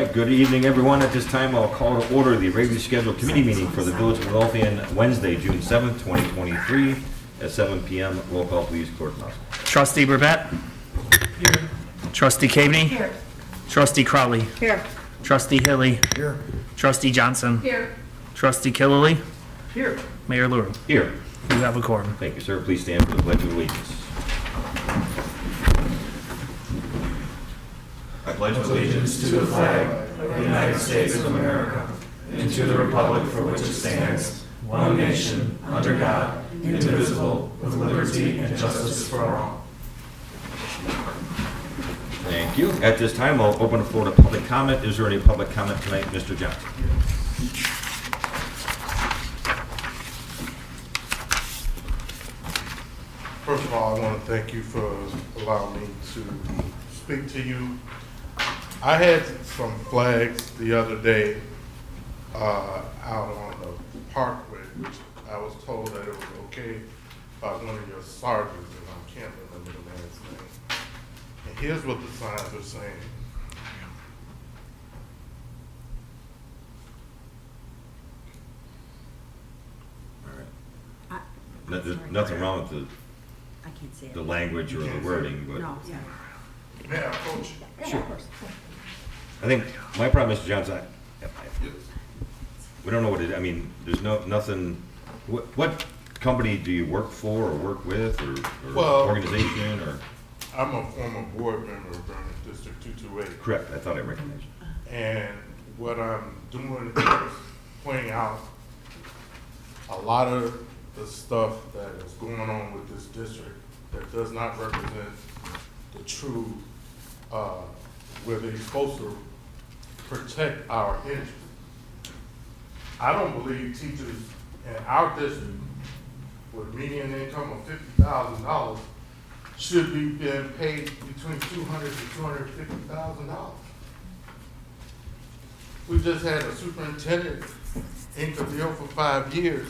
right, good evening, everyone. At this time, I'll call to order the regularly scheduled committee meeting for the Village of Midlothian, Wednesday, June 7th, 2023, at 7 p.m. Roll call, please, Clerk Mouse. Trustee Burbette? Here. Trustee Caveney? Here. Trustee Crowley? Here. Trustee Hilly? Here. Trustee Johnson? Here. Trustee Killily? Here. Mayor LaRue? Here. You have a quorum. Thank you, sir. Please stand for the Pledge of Allegiance. I pledge Allegiance to the flag of the United States of America and to the republic for which it stands, one nation, under God, indivisible, with liberty and justice for all. Thank you. At this time, I'll open the floor to public comment. Is there any public comment tonight, Mr. Johnson? First of all, I want to thank you for allowing me to speak to you. I had some flags the other day out on the parkway, which I was told that it was okay by one of your sergeants, and I can't remember the man's name. And here's what the signs are saying. There's nothing wrong with I can't see it. the language or the wording, but No, yeah. May I approach you? sure. I think my problem, Mr. Johnson, we don't know what it, I mean, there's nothing, what company do you work for or work with or Well- organization or? I'm a former board member of Vernon District 228. Correct, I thought I recognized you. And what I'm doing is pointing out a lot of the stuff that is going on with this district that does not represent the true, where they're supposed to protect our interests. I don't believe teachers in our district with median income of $50,000 should be being paid between $200,000 to $250,000. We just had a superintendent ink a deal for 5 years,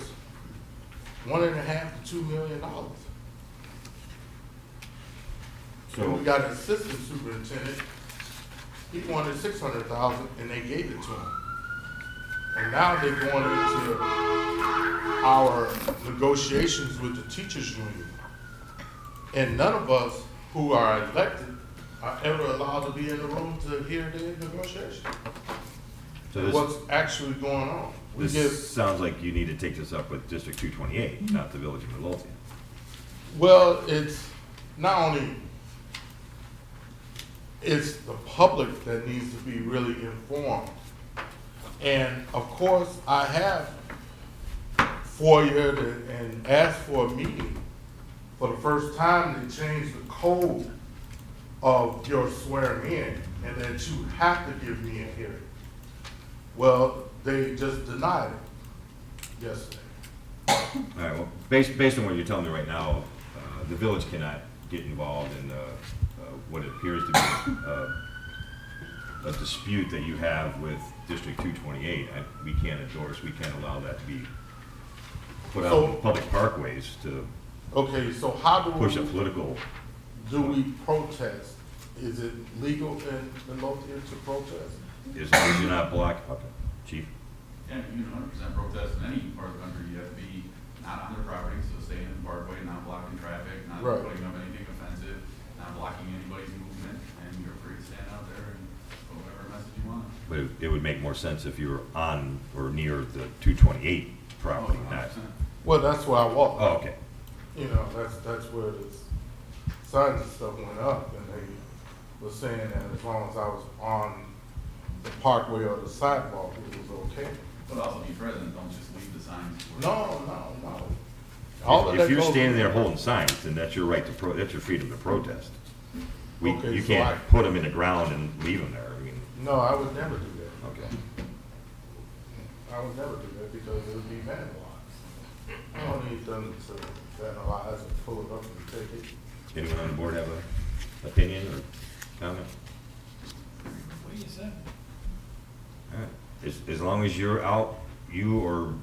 $1.5 to $2 million. So we got an assistant superintendent, he wanted $600,000 and they gave it to him. And now they're going into our negotiations with the teachers union. And none of us who are elected are ever allowed to be in the room to hear the negotiation. So What's actually going on. We give, this sounds like you need to take this up with District 228, not the Village of Midlothian. well, it's not only, it's the public that needs to be really informed. And of course, I have FOIA'd and asked for a meeting. For the first time, they changed the code of your swearing in and that you have to give me a hearing. Well, they just denied it yesterday. All right, well, based on what you're telling me right now, the village cannot get involved in what appears to be a dispute that you have with District 228. We can't endorse, we can't allow that to be put out in public parkways to Okay, so how do push a political. we protest? Is it legal in Midlothian to protest? As long as you're not blocking, okay, chief? Yeah, you can 100% protest in any part of the country. You have to be not on their property, so staying in the parkway, not blocking traffic, not Right. putting up anything offensive, not blocking anybody's movement, and you're free to stand out there and put whatever message you want. But it would make more sense if you were on or near the 228 property, not, 100%. Well, that's where I walk. oh, okay. You know, that's where the signs and stuff went up, and they were saying that as long as I was on the parkway or the sidewalk, it was okay. But also be present, don't just leave the signs. No. All of If that you're goes- standing there holding signs, then that's your right to that's your freedom to protest. Okay, You so can't put them in the ground and leave them there, I mean, No, I would never do that. okay. I would never do that because it would be vandalized. I don't need them to vandalize and pull it up and take it. Anyone on the board have an opinion or comment? What do you say? All right. As long as you're out, you or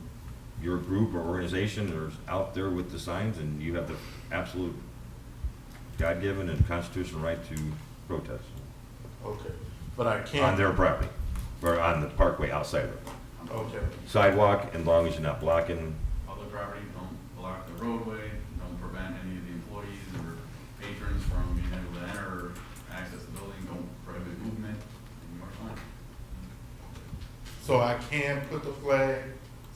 your group or organization are out there with the signs and you have the absolute God-given and constitutional right to protest Okay, but I on can't, their property. or on the parkway outside of it. Okay. Sidewalk, as long as you're not blocking, Public property, don't block the roadway, don't prevent any of the employees or patrons from being able to enter or access the building, don't prohibit movement, and you're fine. So I can put the flag,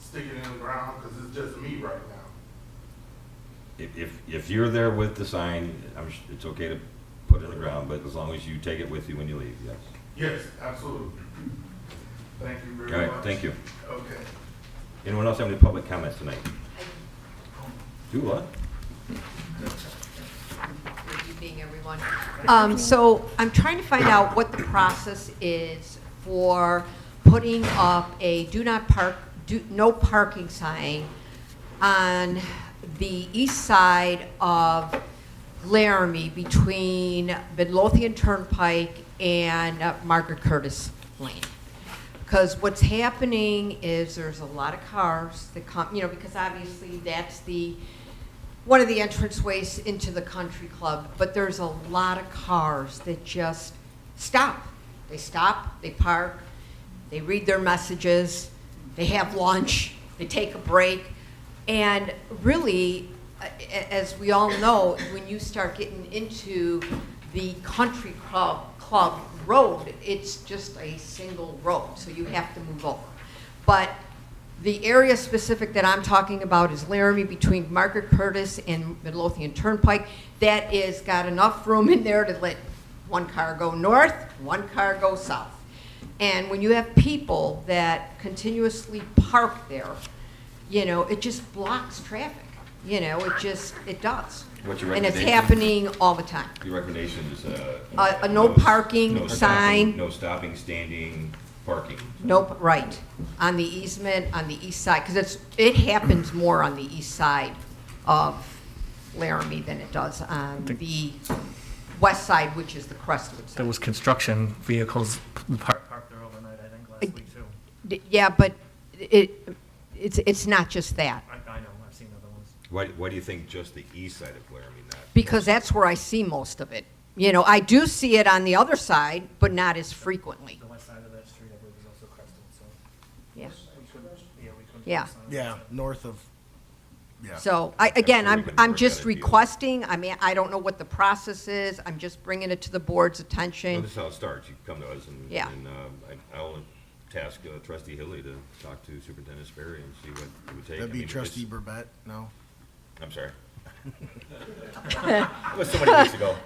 stick it in the ground, because it's just me right now. if you're there with the sign, it's okay to put it in the ground, but as long as you take it with you when you leave, yes. Yes, absolutely. Thank you All very much. right, thank you. Okay. Anyone else have any public comments tonight? Do what? Good evening, everyone. So I'm trying to find out what the process is for putting up a no parking sign on the east side of Laramie between Midlothian Turnpike and Margaret Curtis Lane. Because what's happening is there's a lot of cars that come, because obviously that's one of the entranceways into the country club, but there's a lot of cars that just stop. They stop, they park, they read their messages, they have lunch, they take a break, and really, as we all know, when you start getting into the country club road, it's just a single road, so you have to move over. But the area specific that I'm talking about is Laramie between Margaret Curtis and Midlothian Turnpike. That is got enough room in there to let one car go north, one car go south. And when you have people that continuously park there, it just blocks traffic. It does. What's your And it's recommendation? happening all the time. Your recommendation is A no parking no sign. stopping, no stopping, standing, parking. Nope, right, on the easement, on the east side, because it happens more on the east side of Laramie than it does on the west side, which is the Crestwood There side. was construction vehicles parked there overnight, I think, last week too. Yeah, but it's not just that, I know, I've seen other ones. Why do you think just the east side of Laramie, not? because that's where I see most of it. I do see it on the other side, but not as frequently, The west side of that street, I believe, is also Creston, so. yeah. We couldn't. Yeah. Yeah, north of, yeah. So, we can I'm work just out a deal. requesting, I don't know what the process is, I'm just bringing it to the board's Well, attention. this is how it starts. You come to us and, Yeah. I'll task Trustee Hilly to talk to Superintendent Sperry and see what it would take. That'd I be mean, trustee it's- Burbett, no? I'm sorry. That was so many weeks ago.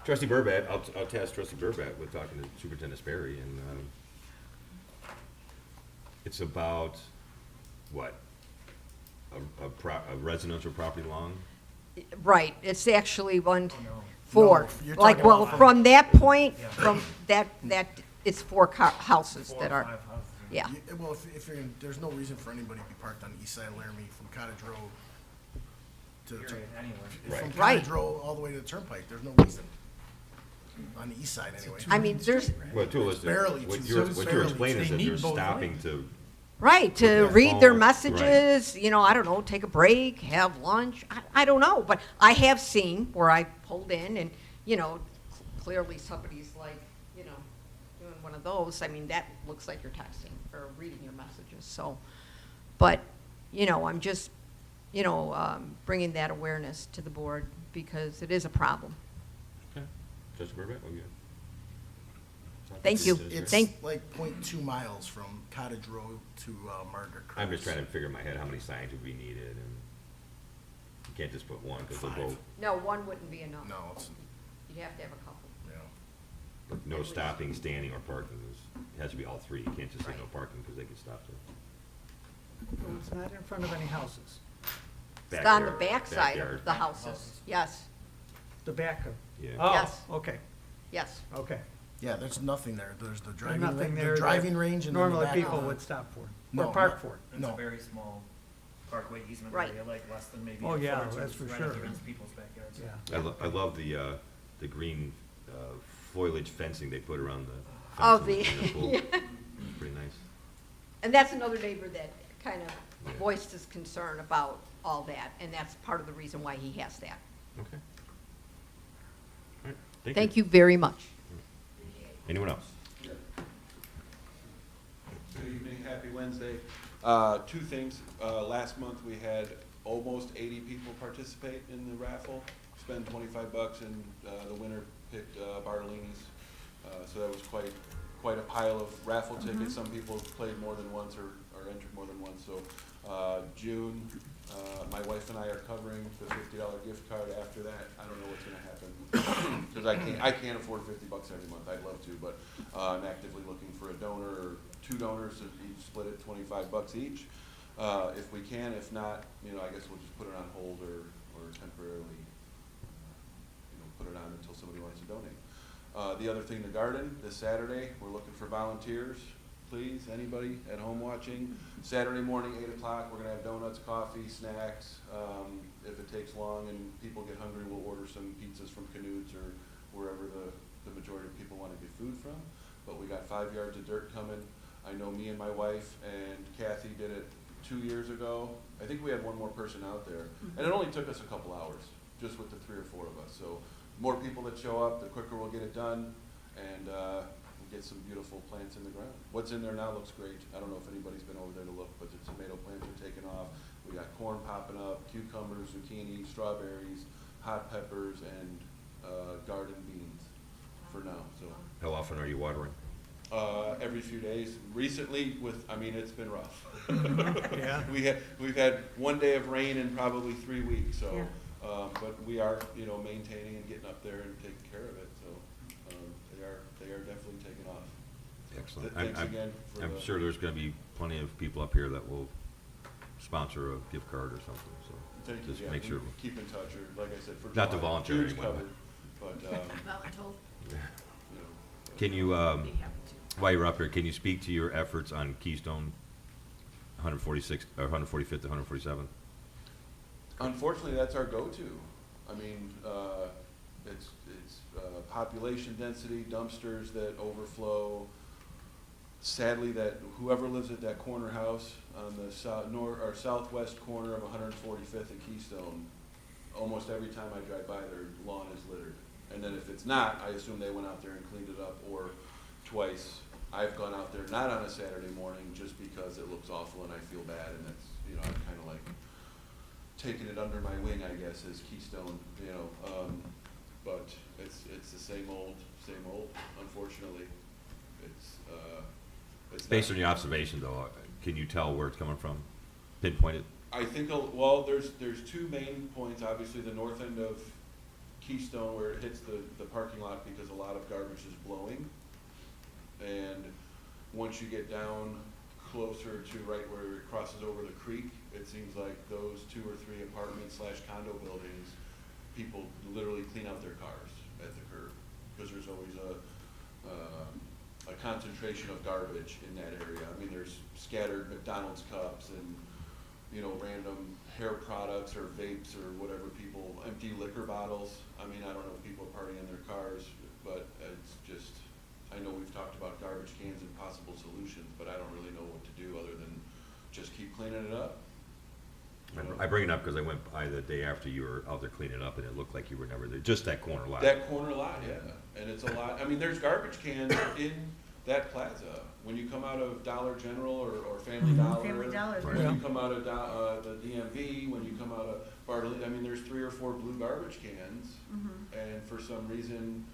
Trustee Burbat, I'll task Trustee Burbat with talking to Superintendent Sperry, and it's about, what? A residential property long? Right, it's actually No. four. No, you're Like, talking well, about- from that point, Yeah. from that, it's four houses 4 that or are, 5 houses. yeah. Well, if you're, there's no reason for anybody to be parked on the east side of Laramie from Cottage Road to, Period, anyway. from Right. Cottage Road all the way to the Turnpike, there's no reason. On the east side, anyway. I mean, there's, Well, too, is barely what two- you're, so it's what you're barely explaining is two. that They you're need both stopping lanes. to, right, to Yeah. read their Phone, messages, I don't know, take a break, have lunch, I don't know. But I have seen where I pulled in and, clearly somebody's like, doing one of those. I mean, that looks like you're texting or reading your messages, so. But, I'm just, bringing that awareness to the board because it is a problem. okay. Trustee Burbat, oh, yeah. Thank you. It's Thank- like 0.2 miles from Cottage Road to Margaret Curtis. I'm just trying to figure in my head how many signs would be needed, and you can't just put one, because they'll go, 5. No, one wouldn't be enough. No, it's, You'd have to have a couple. yeah. no stopping, standing, or parking. It has to be all three. You can't just say no parking, because they can stop there. Well, it's not in front of any houses. It's on the Backyard, backside backyard. of the houses. Yes, The back of. Yeah. Oh, Yes. okay, yes. okay. Yeah, there's nothing there. There's the There's driving, nothing there. the that driving range and then the Normally back people of the- would stop for, No, or park no. for. It's No. a very small parkway easement Right. area, like less than maybe Oh, a foot yeah, or two, that's for right up sure. against people's backyards. Yeah. I love the green foliage fencing they put around the Oh, fence in the pool. yeah. It's pretty nice. And that's another neighbor that kind of Yeah. voiced his concern about all that, and that's part of the reason why he has that. Okay. All right, Thank you very much. Anyone else? Good evening, happy Wednesday. Two things. Last month, we had almost 80 people participate in the raffle, spend $25, and the winner picked Bartolini's. So that was quite a pile of raffle tickets. Some people played more than once or entered more than once. So June, my wife and I are covering the $50 gift card. After that, I don't know what's gonna happen, because I can't afford $50 every month. I'd love to, but I'm actively looking for a donor or two donors to each split it $25 each. If we can, if not, I guess we'll just put it on hold or temporarily, put it on until somebody wants to donate. The other thing, the garden, this Saturday, we're looking for volunteers. Please, anybody at home watching, Saturday morning, 8 o'clock, we're gonna have donuts, coffee, snacks. If it takes long and people get hungry, we'll order some pizzas from Canute's or wherever the majority of people wanna get food from. But we got 5 yards of dirt coming. I know me and my wife and Kathy did it 2 years ago. I think we had one more person out there. And it only took us a couple hours, just with the 3 or 4 of us. So more people that show up, the quicker we'll get it done, and we'll get some beautiful plants in the ground. What's in there now looks great. I don't know if anybody's been over there to look, but the tomato plants are taking off. We got corn popping up, cucumbers, zucchini, strawberries, hot peppers, and garden beans for now. So How often are you watering? every few days. Recently, it's been rough. Yeah. We've had 1 day of rain in probably 3 weeks. So, Yeah. but we are maintaining and getting up there and taking care of it. So they are definitely taking off. Excellent. Thanks again for I'm the- sure there's gonna be plenty of people up here that will sponsor a gift card or something, so. Thank you. Just Yeah, make we sure. keep in touch, or like I said, for Not to July, volunteer June's anyway, covered, but Can you, Be happy to. while you're up here, can you speak to your efforts on Keystone 146, or 145th to 147th? unfortunately, that's our go-to. I mean, it's population density, dumpsters that overflow. Sadly, that whoever lives at that corner house on the southwest corner of 145th and Keystone, almost every time I drive by, their lawn is littered. And then if it's not, I assume they went out there and cleaned it up, or twice. I've gone out there not on a Saturday morning just because it looks awful and I feel bad, and that's, I'm kind of like taking it under my wing, I guess, as Keystone, but it's the same old, unfortunately. It's Based not- on your observation though, can you tell where it's coming from? Pinpoint it? I think, well, there's two main points. Obviously, the north end of Keystone where it hits the parking lot, because a lot of garbage is blowing. And once you get down closer to right where it crosses over the creek, it seems like those 2 or 3 apartment/condo buildings, people literally clean out their cars at the curb, because there's always a concentration of garbage in that area. I mean, there's scattered McDonald's cups and, random hair products or vapes or whatever, people, empty liquor bottles. I mean, I don't know if people are partying in their cars, but it's just, I know we've talked about garbage cans and possible solutions, but I don't really know what to do other than just keep cleaning it up. I bring it up because I went by the day after you were out there cleaning up, and it looked like you were never there, just that corner lot. That corner lot, yeah, and it's a lot. I mean, there's garbage cans in that plaza. When you come out of Dollar General or Family Dollar. Family Dollar. When you come out of the DMV, when you come out of Bartlett, I mean, there's 3 or 4 blue garbage cans. And for some reason,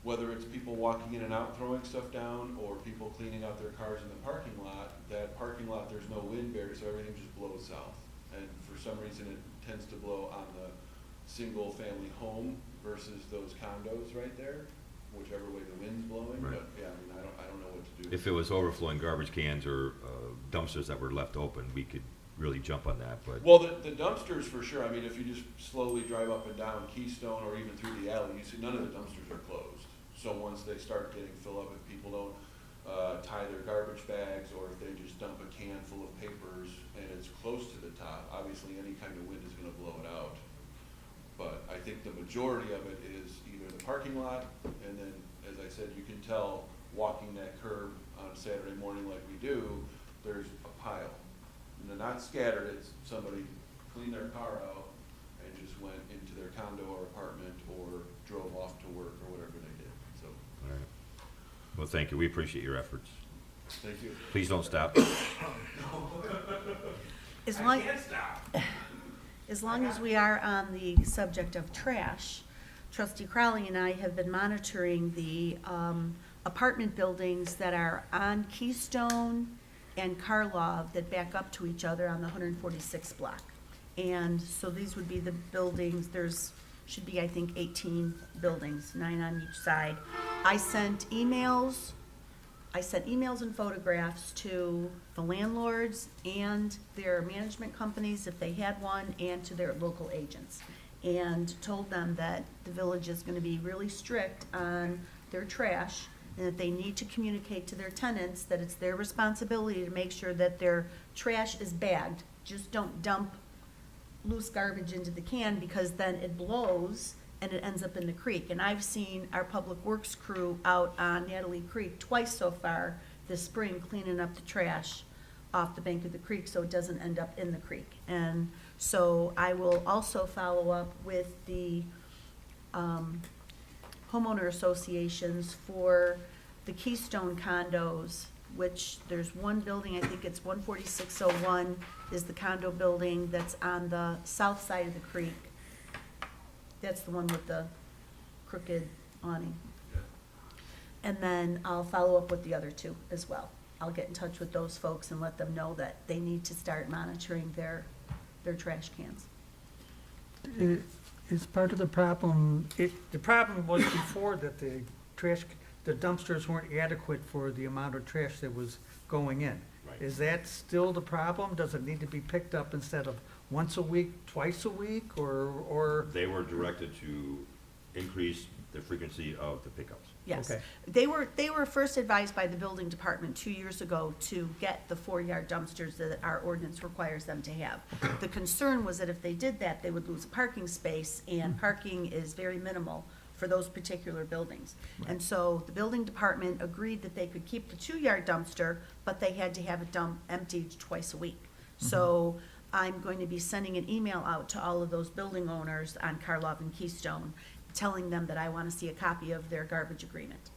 whether it's people walking in and out throwing stuff down, or people cleaning out their cars in the parking lot, that parking lot, there's no wind barrier, so everything just blows south. And for some reason, it tends to blow on the single-family home versus those condos right there, whichever way the wind's blowing. Right. But yeah, I mean, I don't know what to do. If it was overflowing garbage cans or dumpsters that were left open, we could really jump on that, but. Well, the dumpsters for sure. I mean, if you just slowly drive up and down Keystone or even through the alley, you see none of the dumpsters are closed. So once they start getting filled up, if people don't tie their garbage bags, or if they just dump a can full of papers and it's close to the top, obviously any kind of wind is going to blow it out. But I think the majority of it is either the parking lot, and then, as I said, you can tell walking that curb on Saturday morning like we do, there's a pile. And they're not scattered, it's somebody cleaned their car out and just went into their condo or apartment or drove off to work or whatever they did, so. All right. Well, thank you. We appreciate your efforts. Thank you. Please don't stop. As long, as long as we are on the subject of trash, Trustee Crowley and I have been monitoring the apartment buildings that are on Keystone and Karlov that back up to each other on the 146th block. And so these would be the buildings, should be, I think, 18 buildings, 9 on each side. I sent emails and photographs to the landlords and their management companies, if they had one, and to their local agents. And told them that the village is gonna be really strict on their trash, and that they need to communicate to their tenants that it's their responsibility to make sure that their trash is bagged. Just don't dump loose garbage into the can, because then it blows and it ends up in the creek. And I've seen our public works crew out on Natalie Creek twice so far this spring cleaning up the trash off the bank of the creek so it doesn't end up in the creek. And so I will also follow up with the homeowner associations for the Keystone condos, which there's one building, I think it's 14601 is the condo building that's on the south side of the creek. That's the one with the crooked awning. And then I'll follow up with the other two as well. I'll get in touch with those folks and let them know that they need to start monitoring their trash cans. Is part of the problem, the problem was before that the dumpsters weren't adequate for the amount of trash that was going in. Right. Is that still the problem? Does it need to be picked up instead of once a week, twice a week, or? They were directed to increase the frequency of the pickups. Yes. Okay. They were first advised by the building department 2 years ago to get the 4-yard dumpsters that our ordinance requires them to have. The concern was that if they did that, they would lose a parking space, and parking is very minimal for those particular buildings. And so the building department agreed that they could keep the 2-yard dumpster, but they had to have it emptied twice a week. So I'm going to be sending an email out to all of those building owners on Karlov and Keystone, telling them that I want to see a copy of their garbage agreement.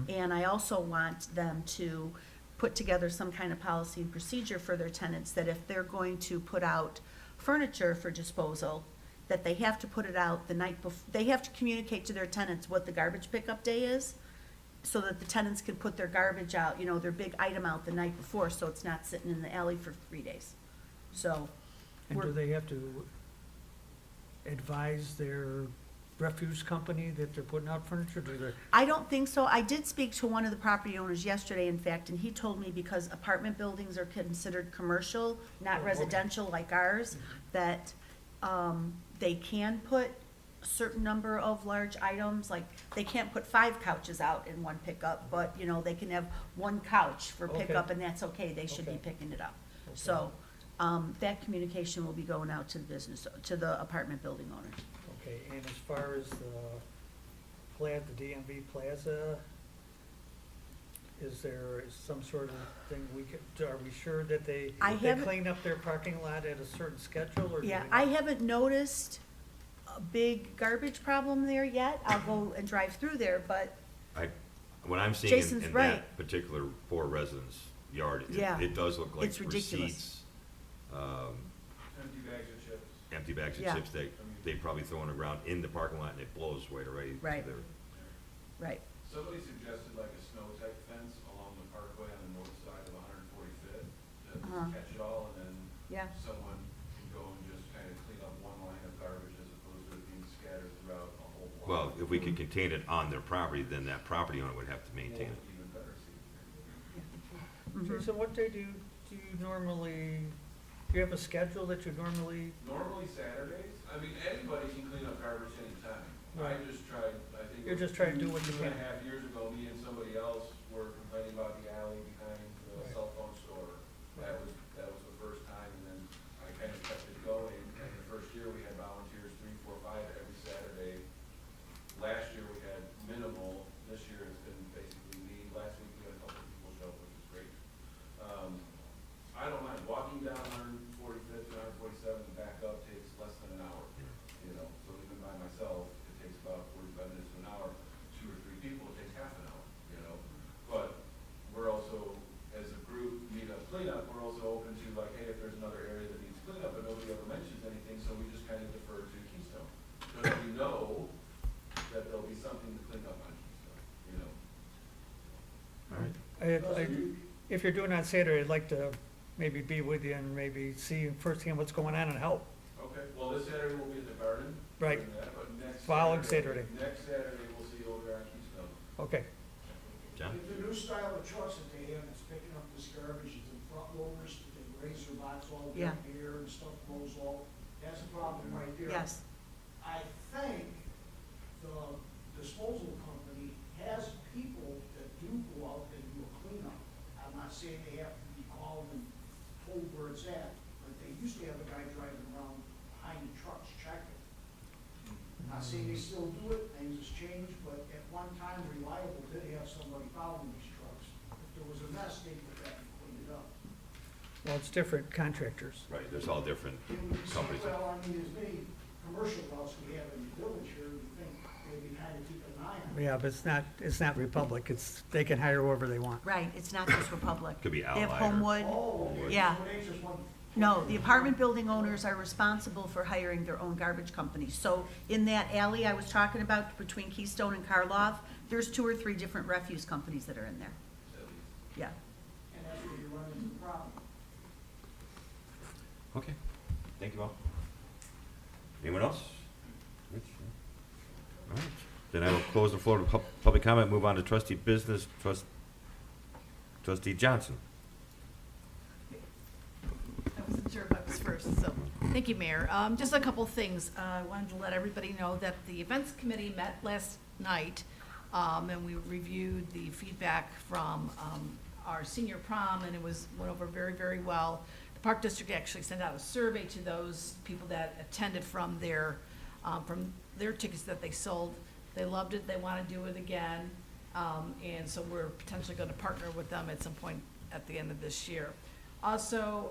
And I also want them to put together some kind of policy and procedure for their tenants, that if they're going to put out furniture for disposal, that they have to put it out the night before. They have to communicate to their tenants what the garbage pickup day is, so that the tenants can put their garbage out, their big item out the night before, so it's not sitting in the alley for 3 days. So, And do they have to advise their refuse company that they're putting out furniture? Do they? I don't think so. I did speak to one of the property owners yesterday, in fact, and he told me because apartment buildings are considered commercial, not residential like ours, that they can put a certain number of large items, like they can't put 5 couches out in one pickup, but, they can have 1 couch for Okay. pickup, and that's okay. They should be Okay. picking it up. So, that communication will be going out to the apartment building owners. Okay, and as far as the DMV Plaza, is there some sort of thing are we sure that they haven't- clean up their parking lot at a certain schedule, or? do Yeah, we I not? haven't noticed a big garbage problem there yet. I'll go and drive through there, but What I'm seeing Jason's in right. that particular 4 residence yard, Yeah. it does look like It's ridiculous. receipts, Empty bags of chips. empty bags of Yeah. chips that they probably throw on the ground in the parking lot, and it blows right away. to Right. their- right. Somebody suggested like a snow type fence along the parkway on the north side of 145th to catch it all, and then Yeah. someone can go and just kind of clean up one line of garbage as opposed to it being scattered throughout a whole block. Well, if we could contain it on their property, then that property owner would have to maintain it. Even better, see. Mhm. Jason, what day do you normally, do you have a schedule that you normally? Normally Saturdays, I mean, anybody can clean up garbage anytime. Right. I just tried, I think. You're just trying to do what you 2.5 can. years ago, me and somebody else were complaining about the alley behind the Right. cell phone store. That was the first time, and then I kind of kept it going. And the first year, we had volunteers, 3, 4, 5 every Saturday. Last year, we had minimal. This year, it's been basically me. Last week, we had a couple of people show up, which is great. I don't mind walking down 145th and 147 and back up takes less than an hour. So even by myself, it takes about 45 minutes to an hour. 2 or 3 people, it takes if you're doing it on Saturday, I'd like to maybe be with you and maybe see firsthand what's going on and help. Okay, well, this Saturday we'll be at the garden. Right. doing that, but next Following Saturday. Next Saturday, we'll see you over there on Keystone. Okay. John? The new style of trucks that they have, it's picking up this garbage, it's in front loaders, they raise their box all the Yeah. air and stuff blows off. That's a problem right there. Yes. I think the disposal company has people that do go out and do a cleanup. I'm not saying they have to be called and told where it's at, but they used to have a guy driving around behind the trucks checking. Not saying they still do it, things has changed, but at one time, Reliable did have somebody following these trucks. If there was a mess, they put that and cleaned it up. Well, it's different contractors. Right, there's all different It would be- companies. Well, I mean, as many commercial routes we have in the village here, you think maybe kind of keep an eye on it. Yeah, but it's not Republic. They can hire whoever they want. Right, it's not just Republic. Could be They have Allied or- Homewood. Oh, okay. Yeah. So they just want- No, the apartment building owners are responsible for hiring their own garbage companies. So in that alley I was talking about between Keystone and Karloff, there's 2 or 3 different refuse companies that are in there. Yeah. And that's where you run into the problem. Okay, thank you all. Anyone else? Rich? All right, then I will close the floor to public comment, move on to trustee business, trustee Johnson. I wasn't sure if I was first, so, thank you, Mayor. Just a couple things. I wanted to let everybody know that the events committee met last night, and we reviewed the feedback from our senior prom, and it went over very, very well. The Park District actually sent out a survey to those people that attended from their tickets that they sold. They loved it, they want to do it again, and so we're potentially going to partner with them at some point at the end of this year. Also,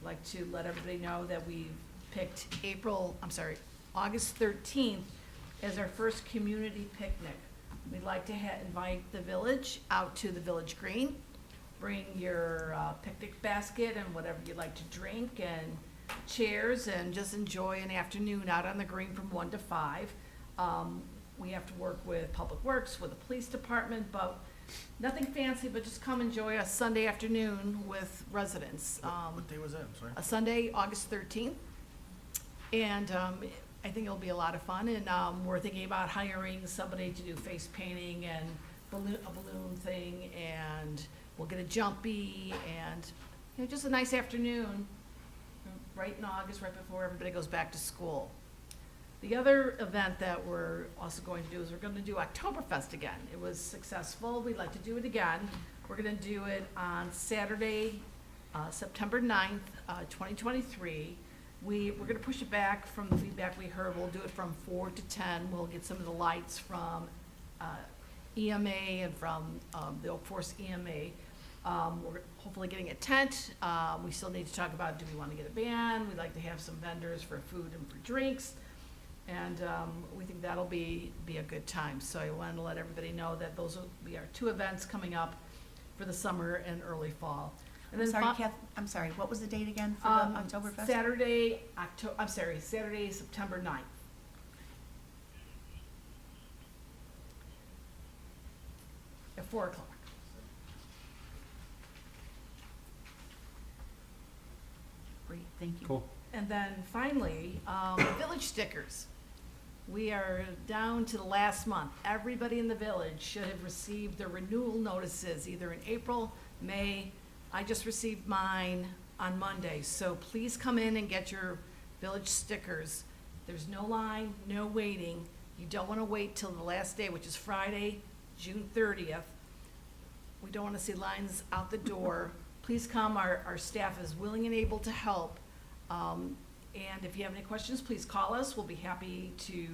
like to let everybody know that we picked August 13th as our first community picnic. We'd like to invite the village out to the village green. Bring your picnic basket and whatever you'd like to drink and chairs and just enjoy an afternoon out on the green from 1 to 5. We have to work with Public Works, with the police department, but nothing fancy, but just come enjoy a Sunday afternoon with residents. What day was that? I'm sorry. A Sunday, August 13th. And I think it'll be a lot of fun, and we're thinking about hiring somebody to do face painting and a balloon thing, and we'll get a jumpy, and just a nice afternoon, right in August, right before everybody goes back to school. The other event that we're also going to do is we're going to do Oktoberfest again. It was successful. We'd like to do it again. We're going to do it on Saturday, September 9th, 2023. We're going to push it back from the feedback we heard. We'll do it from 4 to 10. We'll get some of the lights from EMA and from the Oak Forest EMA. We're hopefully getting a tent. We still need to talk about, do we want to get a band? We'd like to have some vendors for food and for drinks. And we think that'll be a good time. So I wanted to let everybody know that those will be our 2 events coming up for the summer and early fall. And then I'm sorry, what was the date again for the Oktoberfest? Saturday, September 9th. At 4 o'clock. Great, thank you. Cool. And then finally, village stickers. We are down to the last month. Everybody in the village should have received their renewal notices either in April, May. I just received mine on Monday, so please come in and get your village stickers. There's no line, no waiting. You don't want to wait till the last day, which is Friday, June 30th. We don't want to see lines out the door. Please come. Our staff is willing and able to help. And if you have any questions, please call us. We'll be happy to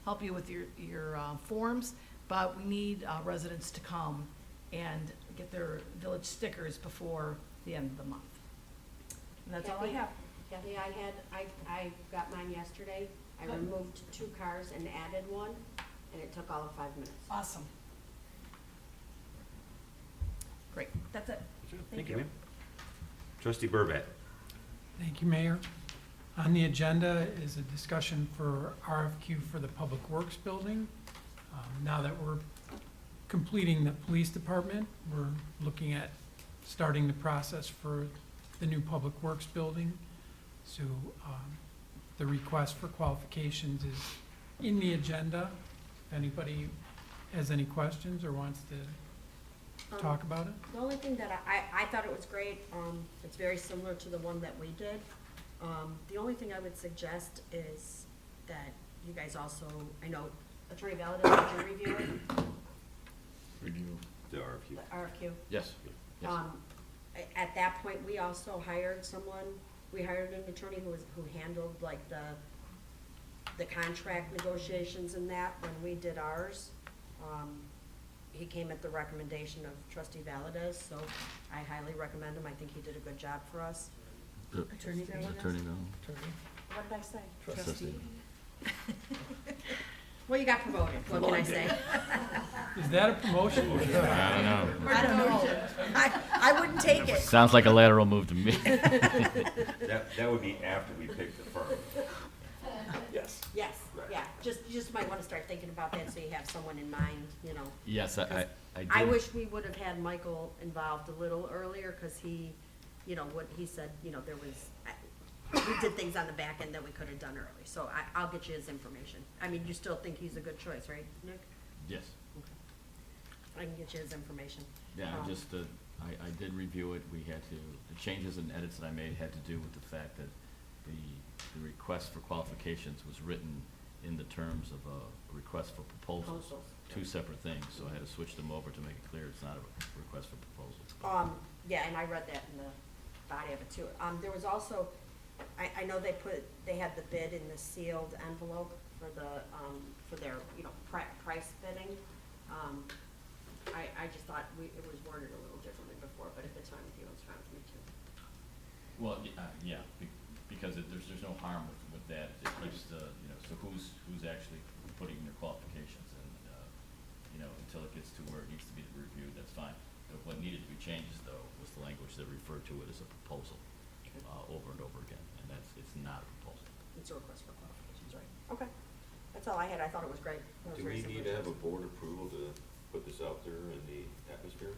help you with your forms. But we need residents to come and get their village stickers before the end of the month. And that's all I have. Kathy, I got mine yesterday. I removed 2 cars and added 1, and it took all of 5 minutes. Awesome. Great. That's it. Thank you, ma'am. Trustee Burback. Thank you, Mayor. On the agenda is a discussion for RFQ for the Public Works Building. Now that we're completing the police department. We're looking at starting the process for the new Public Works building. So the request for qualifications is in the agenda. If anybody has any questions or wants to talk about it. The only thing that I thought it was great, it's very similar to the one that we did. The only thing I would suggest is that you guys also, I know Attorney Valadez, did you review it? Review the RFQ. The RFQ? Yes. Yes. At that point, we also hired someone, we hired an attorney who handled like the contract negotiations and that when we did ours. He came at the recommendation of Trustee Valadez, so I highly recommend him. I think he did a good job for us. Attorney Valadez? Attorney. What did I say? Trustee. Well, you got promoted, what can I say? Is that a promotion? I don't know. I don't know. I wouldn't take it. Sounds like a lateral move to me. That would be after we pick the firm. Yes. Yes, Right. yeah, you just might wanna start thinking about that so you have someone in mind, you know. Yes, I did. I wish we would have had Michael involved a little earlier, cause he, you know, what he said, you know, there was, we did things on the back end that we could have done early, so I'll get you his information. I mean, you still think he's a good choice, right, Nick? Yes. I can get you his information. Yeah, I did review it. We had to, the changes and edits that I made had to do with the fact that the request for qualifications was written in the terms of a request for proposals. Proposals. Two separate things, so I had to switch them over to make it clear it's not a request for proposal. Yeah, and I read that in the body of it too. There was also, I know they had the bid in the sealed envelope for their, you know, price bidding. I just thought it was worded a little differently before, but at the time, it was fine with me too. Well, yeah, because there's no harm with that. It keeps the, you know, so who's actually putting in their qualifications and, you know, until it gets to where it needs to be reviewed, that's fine. But what needed to be changed though was the language that referred to it as a proposal, over and over again, and it's not a proposal. It's a request for qualifications, right? Okay. That's all I had. I thought it was great. It was Do very we need similar to have a us. board approval to put this out there in the atmosphere?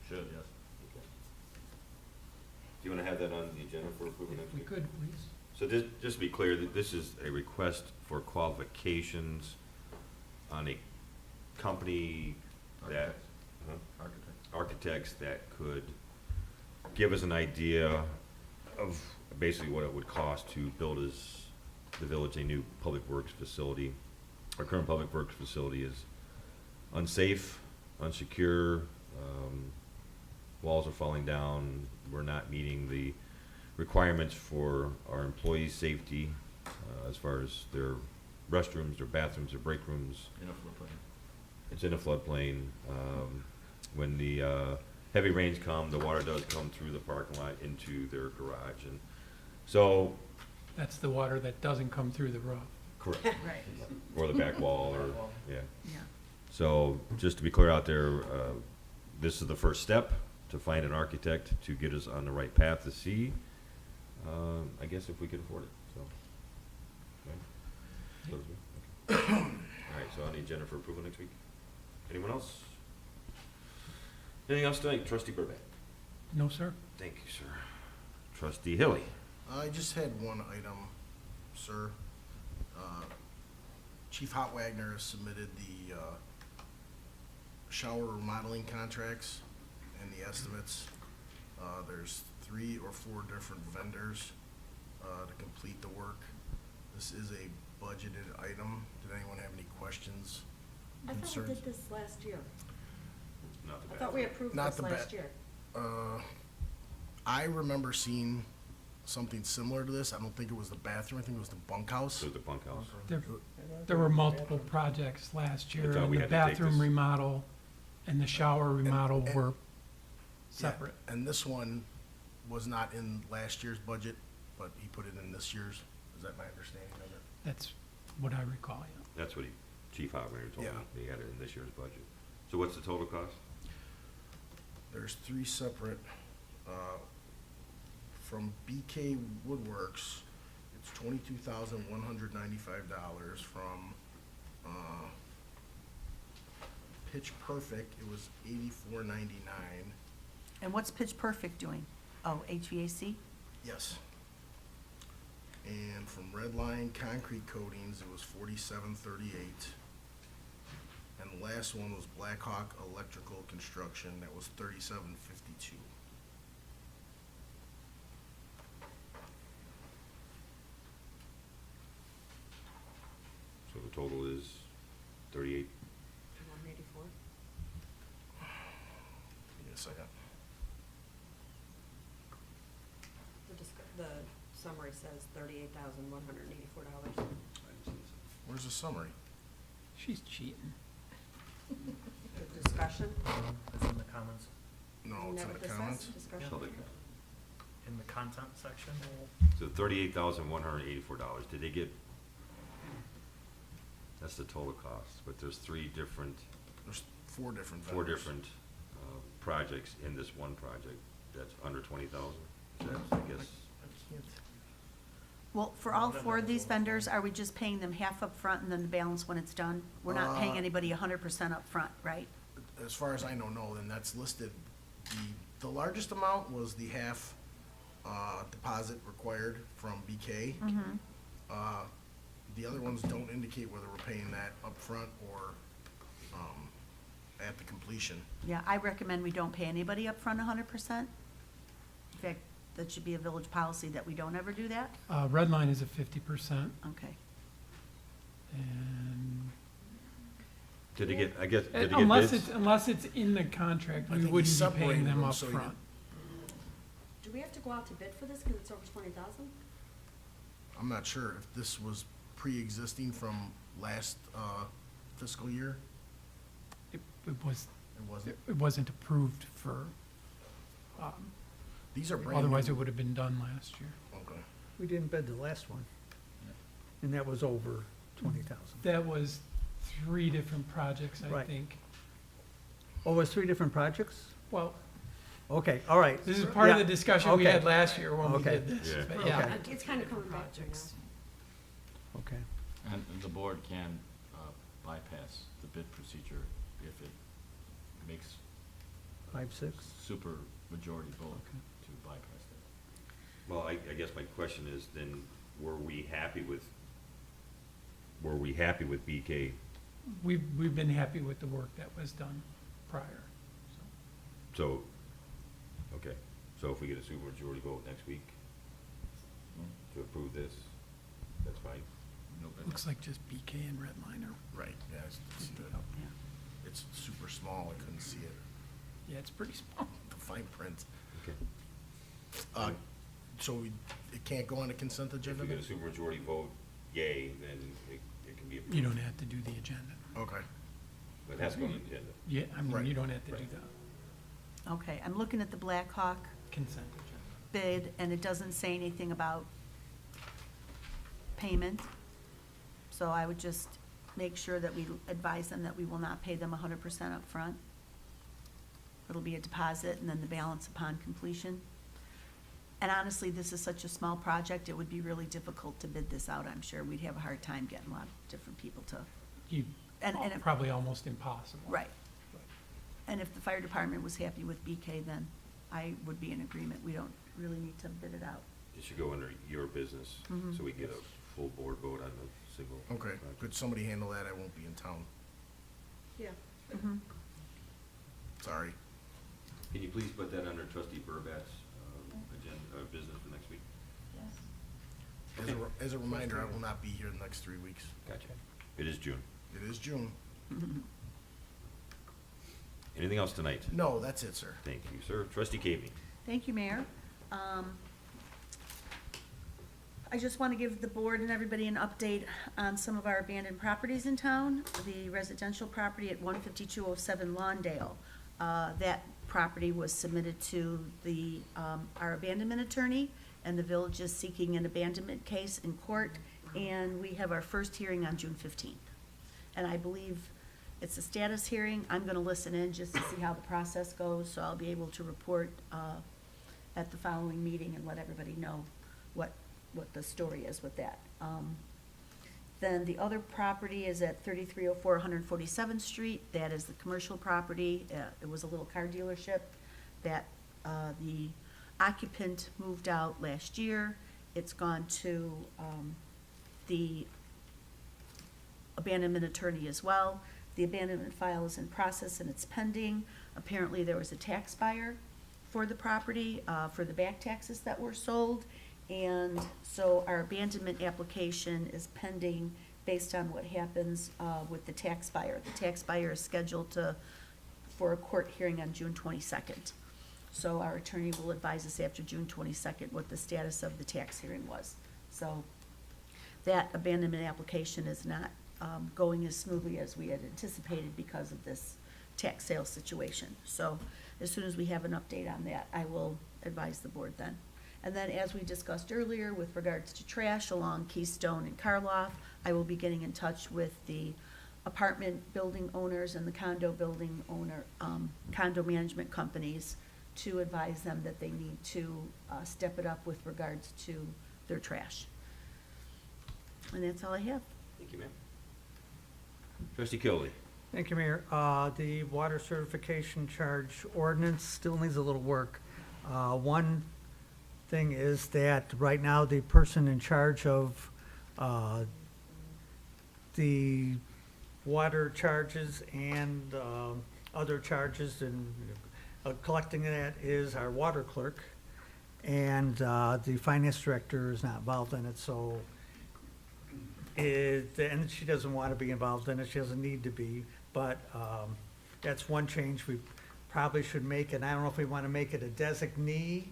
Should, yes. Okay. Do you wanna have that on the agenda for approval next If we week? could, please. So just to be clear, that this is a request for qualifications on a company that, architects that could give us an idea of basically what it would cost to build the village a new public works facility. Our current public works facility is unsafe, unsecure, walls are falling down, we're not meeting the requirements for our employees' safety, as far as their restrooms, their bathrooms, their break rooms. In a floodplain. It's in a floodplain. When the heavy rains come, the water does come through the parking lot into their garage, and so. That's the water that doesn't come through the roof. Correct. Right. Or the back wall, or, yeah. Yeah. So, just to be clear out there, this is the first step to find an architect to get us on the right path to see, I guess if we could afford it, so. Okay. Okay. All right, so on the agenda for approval next week. Anyone else? Anything else tonight? Trustee Burbank? No, sir? Thank you, sir. Trustee Hilly? I just had one item, sir. Chief Hot Wagner has submitted the shower remodeling contracts and the estimates. There's 3 or 4 different vendors to complete the work. This is a budgeted item. Did anyone have any questions, I thought we concerns? did this last year. Not the I thought we approved Not this the last ba- year. I remember seeing something similar to this. I don't think it was the bathroom. I think it was the bunkhouse. So the bunkhouse? There were multiple projects last year, thought and we the had to take bathroom this- remodel and the shower remodel were separate. Yeah, and this one was not in last year's budget, but he put it in this year's. Is that my understanding of it? That's what I recall, yeah. That's what Chief Hot Wagner told me. Yeah. He had it in this year's budget. So what's the total cost? There's 3 separate, from BK Woodworks, it's $22,195 from, Pitch Perfect, it was $84.99. And what's Pitch Perfect doing? Oh, HVAC? Yes. And from Redline Concrete Coatings, it was $47.38. And the last one was Blackhawk Electrical Construction, that was $37.52. So the total is 38. 184? Give me a second. The summary says $38,184. Where's the summary? She's cheating. The discussion? It's in the comments, No, Isn't it's that in what the this comments. says? Discussion? So in the content section. So $38,184. Did they get, that's the total cost, but there's three different, There's four different four vendors. different projects in this one project that's under 20,000? Is that, I guess, Well, for all four of these vendors, are we just paying them half up front and then the balance when it's done? We're not paying anybody 100% up front, right? As far as I know, no, and that's listed. The largest amount was the half deposit required from BK. The other ones don't indicate whether we're paying that upfront or at the completion. Yeah, I recommend we don't pay anybody up front 100%. In fact, that should be a village policy that we don't ever do that. Redline is at 50%, Okay. and did they get, I guess, did they get unless bids? unless it's in the contract, I we think he wouldn't be separated paying them them, up so he front. Do we have to go out to bid for this because it's over 20,000? I'm not sure if this was pre-existing from last fiscal year. It It wasn't. it wasn't approved for, These are brand new. otherwise it would have been done last year. Okay. We didn't bid the last one. And that was over 20,000. That was 3 different projects, I Right. think. Oh, it was 3 different projects? Well, Okay, all right. this is part of Yeah, the discussion we okay. had last year when we Okay. did this, Yeah. but yeah. Okay. It's kind of coming back to me now. Okay. And the board can bypass the bid procedure if it makes 5, 6? super majority vote to bypass that. Well, I guess my question is then, were we happy with BK? We've been happy with the work that was done prior, so. So, okay, so if we get a supermajority vote next week to approve this, that's fine? No bid. Looks like just BK and Redline are, Right, yeah, Yeah. it's super small, I couldn't see it, yeah, it's pretty small. the fine print. Okay. So it can't go on a consent If agenda we then? get a supermajority vote, yay, then it can be approved. You don't have to do the agenda. Okay. But it has to go on the agenda. Yeah, I mean, Right. you don't have to do Right. that. Okay, I'm looking at the Blackhawk Consent agenda. bid, and it doesn't say anything about payment. So I would just make sure that we advise them that we will not pay them 100% up front. It'll be a deposit and then the balance upon completion. And honestly, this is such a small project, it would be really difficult to bid this out, I'm sure. We'd have a hard time getting a lot of different people to, You, and if, probably almost impossible. right. And if the fire department was happy with BK, then I would be in agreement. We don't really need to bid it out. It should go under your business, Mhm. so we get a full board vote on the single. Okay, project. could somebody handle that? I won't be in town. Yeah. Mhm. Sorry. Can you please put that under trustee Burbat's agenda, business for next week? As a reminder, I will not be here the next 3 weeks. Gotcha. It is June. It is June. Anything else tonight? No, that's it, sir. Thank you, sir. Trustee Cavey. Thank you, Mayor. I just want to give the board and everybody an update on some of our abandoned properties in town. The residential property at 15207 Lawndale. That property was submitted to the, our abandonment attorney, and the village is seeking an abandonment case in court, and we have our first hearing on June 15th. And I believe it's a status hearing. I'm going to listen in just to see how the process goes, so I'll be able to report at the following meeting and let everybody know what the story is with that. Then the other property is at 3304 147th Street. That is the commercial property. It was a little car dealership that the occupant moved out last year. It's gone to the abandonment attorney as well. The abandonment file is in process and it's pending. Apparently, there was a tax buyer for the property, for the back taxes that were sold. And so our abandonment application is pending based on what happens with the tax buyer. The tax buyer is scheduled for a court hearing on June 22nd. So our attorney will advise us after June 22nd what the status of the tax hearing was. So that abandonment application is not going as smoothly as we had anticipated because of this tax sale situation. So as soon as we have an update on that, I will advise the board then. And then, as we discussed earlier, with regards to trash along Keystone and Karloff, I will be getting in touch with the apartment building owners and the condo building owner, condo management companies to advise them that they need to step it up with regards to their trash. And that's all I have. Thank you, ma'am. Trustee Kilby. Thank you, Mayor. The water certification charge ordinance still needs a little work. One thing is that right now the person in charge of the water charges and other charges and collecting that is our water clerk. And the finance director is not involved in it, so and she doesn't want to be involved in it. She doesn't need to be, but that's one change we probably should make. And I don't know if we want to make it a designee,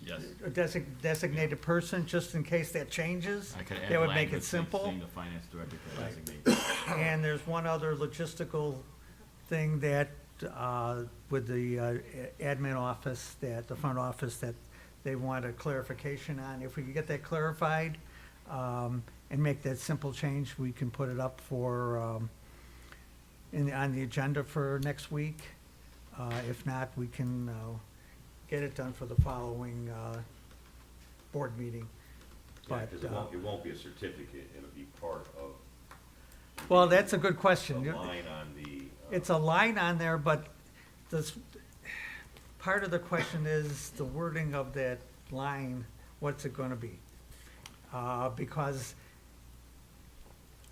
Yes. a designated person, just in case that changes. I could add That would make language it simple. saying the finance director could Right. designate. And there's one other logistical thing that, with the admin office, that, the front office, that they want a clarification on. If we can get that clarified, and make that simple change, we can put it up for, on the agenda for next week. If not, we can, get it done for the following, board meeting. Yeah, But, 'cause it won't be a certificate, it'll be part of. well, that's a good question. The line on the. It's a line on there, but this, part of the question is the wording of that line, what's it gonna be? Because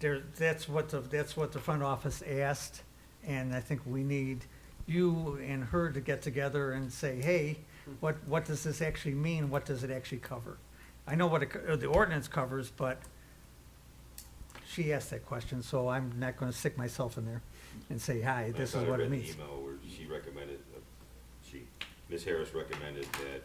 that's what the front office asked, and I think we need you and her to get together and say, hey, what does this actually mean? What does it actually cover? I know what the ordinance covers, but she asked that question, so I'm not gonna stick myself in there and say, hi, this is what it means. I thought I read the email where she recommended, Ms. Harris recommended that,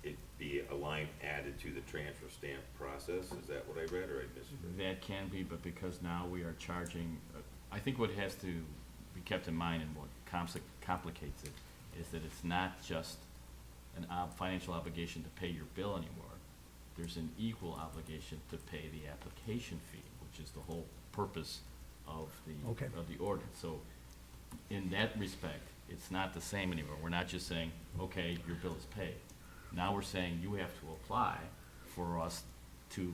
it be a line added to the transfer stamp process. Is that what I read, or I misread? That can be, but because now we are charging, I think what has to be kept in mind and what complicates it is that it's not just an financial obligation to pay your bill anymore. There's an equal obligation to pay the application fee, which is the whole purpose of Okay. the ordinance. So in that respect, it's not the same anymore. We're not just saying, okay, your bill is paid. Now we're saying you have to apply for us to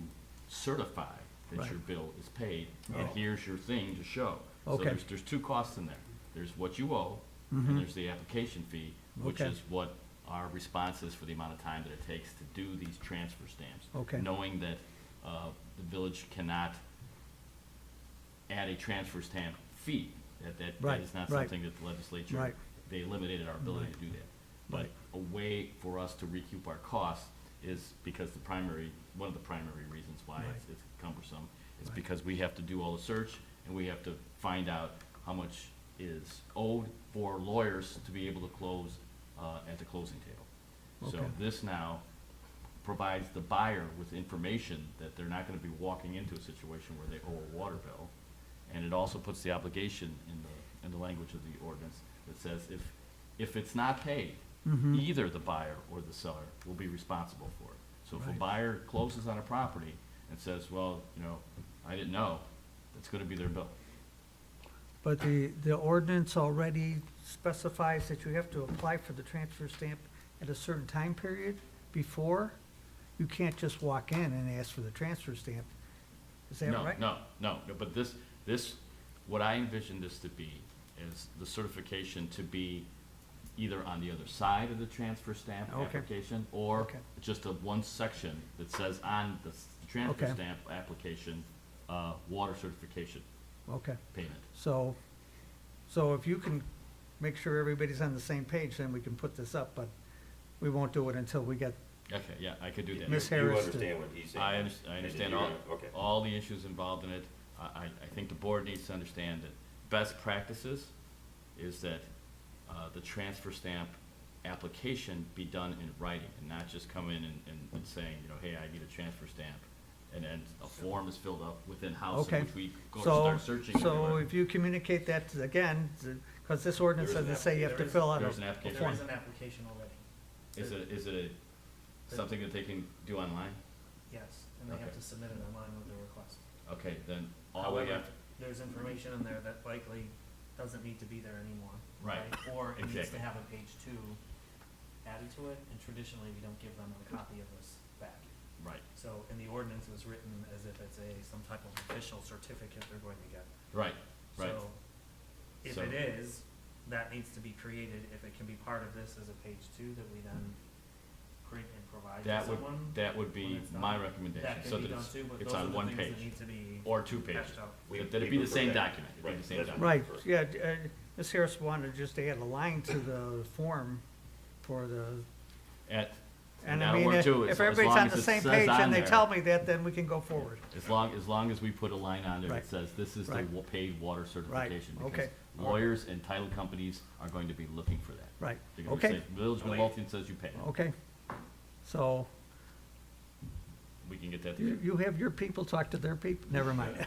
certify that Right. your bill is paid, and Oh. here's your thing to show. So Okay. there's two costs in there. There's what you owe, Mhm. and there's the application fee, which Okay. is what our response is for the amount of time that it takes to do these transfer stamps. Okay. Knowing that the village cannot add a transfer stamp fee. That Right, is not right. something that the legislature, Right. they eliminated our ability Right. to do that. But Right. a way for us to recoup our costs is because one of the primary reasons why Right. it's cumbersome is Right. because we have to do all the search and we have to find out how much is owed for lawyers to be able to close at the closing table. So Okay. this now provides the buyer with information that they're not gonna be walking into a situation where they owe a water bill. And it also puts the obligation in the language of the ordinance that says if it's not paid, Mhm. either the buyer or the seller will be responsible for it. So if a Right. buyer closes on a property and says, well, I didn't know, it's gonna be their bill. But the ordinance already specifies that you have to apply for the transfer stamp at a certain time period before, you can't just walk in and ask for the transfer stamp. Is that No, right? no, but this, what I envision this to be is the certification to be either on the other side of the transfer stamp Okay. application, or Okay. just a one section that says on the transfer Okay. stamp application, water certification Okay. payment. So if you can make sure everybody's on the same page, then we can put this up, but we won't do it until we get, Okay, yeah, I could do that. Miss You Harris, understand what he's saying? I And understand you're all, gonna- okay. all the issues involved in it. I think the board needs to understand that best practices is that, the transfer stamp application be done in writing, and not just come in and saying, you know, hey, I need a transfer stamp, and then a form is filled up within house, okay. in which we go So, start searching so everywhere. if you communicate that, again, because this ordinance There is an doesn't say you have to there is- fill out There's an a application. There form. is an application already. Is it something that they can do online? Yes, and they have Okay. to submit it online with their request. Okay, then all we However, have, there's information in there that likely doesn't need to be there anymore. Right, Or it needs exactly. to have a page 2 added to it, and traditionally, we don't give them a copy of this back. right, So, in the ordinance, it was written as if it's some type of official certificate they're going to get. right, right. So, if So- it is, that needs to be created, if it can be part of this as a page 2 that we then create and provide to That would, someone. that would when be it's done. my recommendation, That so can be that done too, but it's those are on the one things that page, need to be or 2 pages. hashed out. That We it be the prefer same that. document, it'd be Right, the same that's document. Right, First. yeah, Ms. Harris wanted just to add a line to the form for the, and I that'll mean, work too, if as everybody's long on as the it same says page on and they there. tell me that, then we can go forward. As long as we put a line on there Right. that says, this is the Right. paid water certification. because okay. Lawyers and title companies are going to be looking for that. Right, They're gonna okay, say, Village of Midlothian says you pay it. okay. So We can get that you, together. you have your people talk to their people, never mind.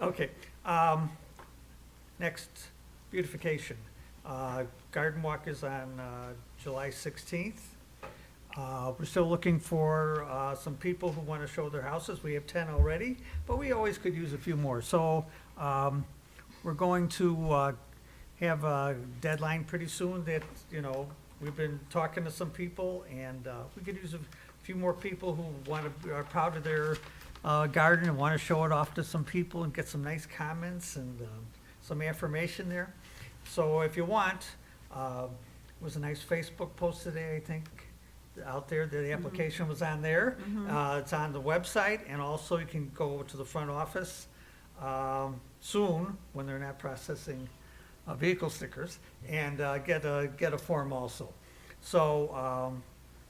Okay, next, beautification. Garden Walk is on July 16th. We're still looking for some people who want to show their houses. We have 10 already, but we always could use a few more. So we're going to have a deadline pretty soon that, you know, we've been talking to some people, and we could use a few more people who are proud of their garden and want to show it off to some people and get some nice comments and some affirmation there. So if you want, it was a nice Facebook post today, I think, out there. The application was on there. It's on the website, and also you can go to the front office soon, when they're not processing vehicle stickers, and get a form also. So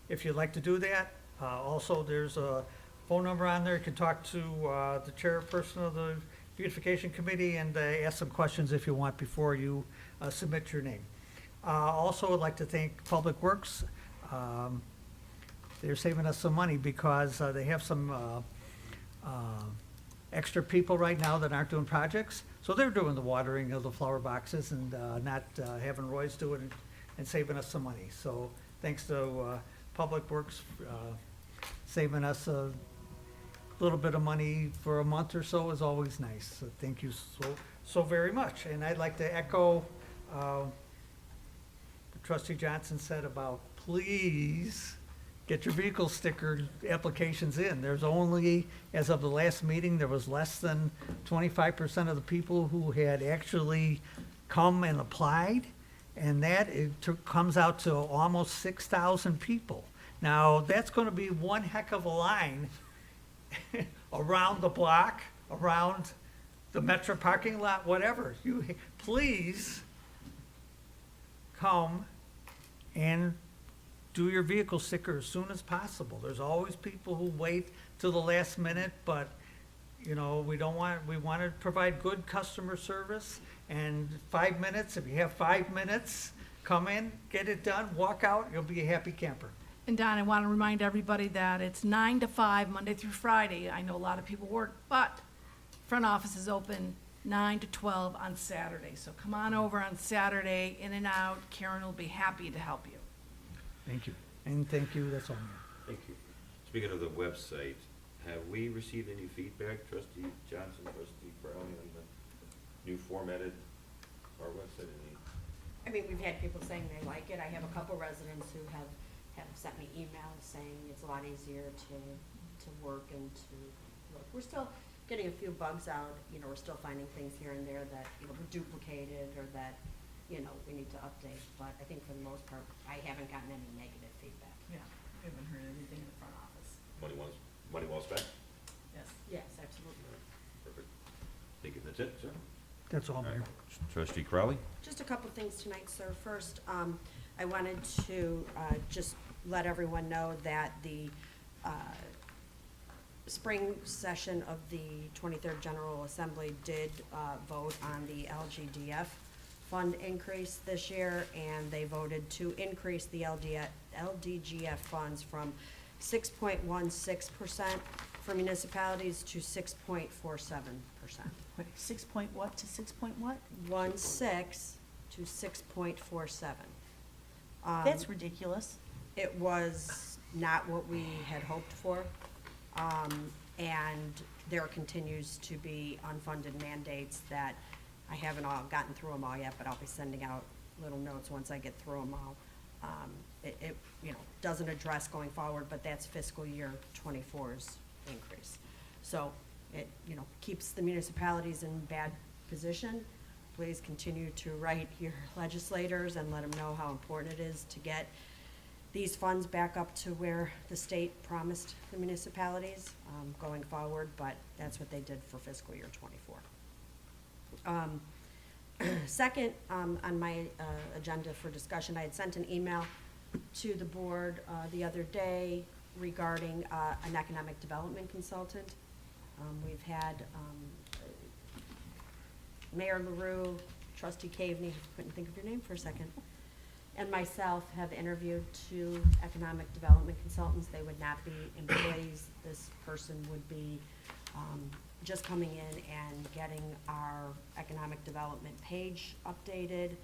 if you'd like to do that, also there's a phone number on there. You can talk to the chairperson of the beautification committee and ask some questions if you want before you submit your name. Also, I'd like to thank Public Works. They're saving us some money because they have some extra people right now that aren't doing projects. So they're doing the watering of the flower boxes and not having Roy's do it and saving us some money. So thanks to Public Works saving us a little bit of money for a month or so is always nice. So thank you so very much. And I'd like to echo what Trustee Johnson said about please get your vehicle sticker applications in. There's only, as of the last meeting, there was less than 25% of the people who had actually come and applied, and that comes out to almost 6,000 people. Now, that's going to be one heck of a line around the block, around the Metro parking lot, whatever. You please come and do your vehicle sticker as soon as possible. There's always people who wait till the last minute, but, you know, we want to provide good customer service, and 5 minutes, if you have 5 minutes, come in, get it done, walk out, you'll be a happy camper. And Don, I want to remind everybody that it's 9 to 5, Monday through Friday. I know a lot of people work, but front office is open 9 to 12 on Saturday. So come on over on Saturday, in and out. Karen will be happy to help you. Thank you. And thank you, that's all. Thank you. Speaking of the website, have we received any feedback, Trustee Johnson, Trustee Crowley, on the new formatted our website? I mean, we've had people saying they like it. I have a couple residents who have have sent me emails saying it's a lot easier to work and to look. We're still getting a few bugs out, you know, we're still finding things here and there that, you know, were duplicated or that, you know, we need to update. But I think for the most part, I haven't gotten any negative feedback. Yeah, we haven't heard anything in the front office. Money well spent? Yes. Yes, absolutely. Perfect. Thank you. That's it, sir? That's all, All right. Mayor. Trustee Crowley? Just a couple things tonight, sir. First, I wanted to just let everyone know that the spring session of the 23rd General Assembly did vote on the LGDF fund increase this year, and they voted to increase the LDGF funds from 6.16% for municipalities to 6.47%. Wait, 6 point what to 6 point what? 1.6 to 6.47. That's ridiculous. It was not what we had hoped for. And there continues to be unfunded mandates that I haven't all gotten through them all yet, but I'll be sending out little notes once I get through them all. It you know, doesn't address going forward, but that's fiscal year 24's increase. So it, you know, keeps the municipalities in bad position. Please continue to write your legislators and let them know how important it is to get these funds back up to where the state promised the municipalities going forward, but that's what they did for fiscal year 24. Second, on my agenda for discussion, I had sent an email to the board the other day regarding an economic development consultant. We've had Mayor LaRue, Trustee Caveney, couldn't think of your name for a second, and myself have interviewed 2 economic development consultants. They would not be employees. This person would be just coming in and getting our economic development page updated,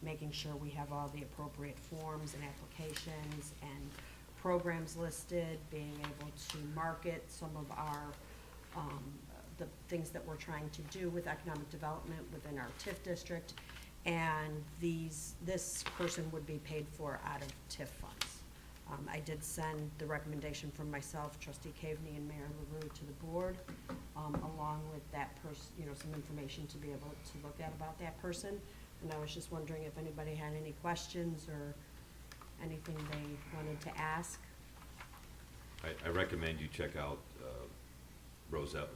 making sure we have all the appropriate forms and applications and programs listed, being able to market some of our the things that we're trying to do with economic development within our TIF district, and this person would be paid for out of TIF funds. I did send the recommendation from myself, Trustee Caveney, and Mayor LaRue to the board, along with that person, you know, some information to be able to look at about that person. And I was just wondering if anybody had any questions or anything they wanted to ask. I recommend you check out Roselle's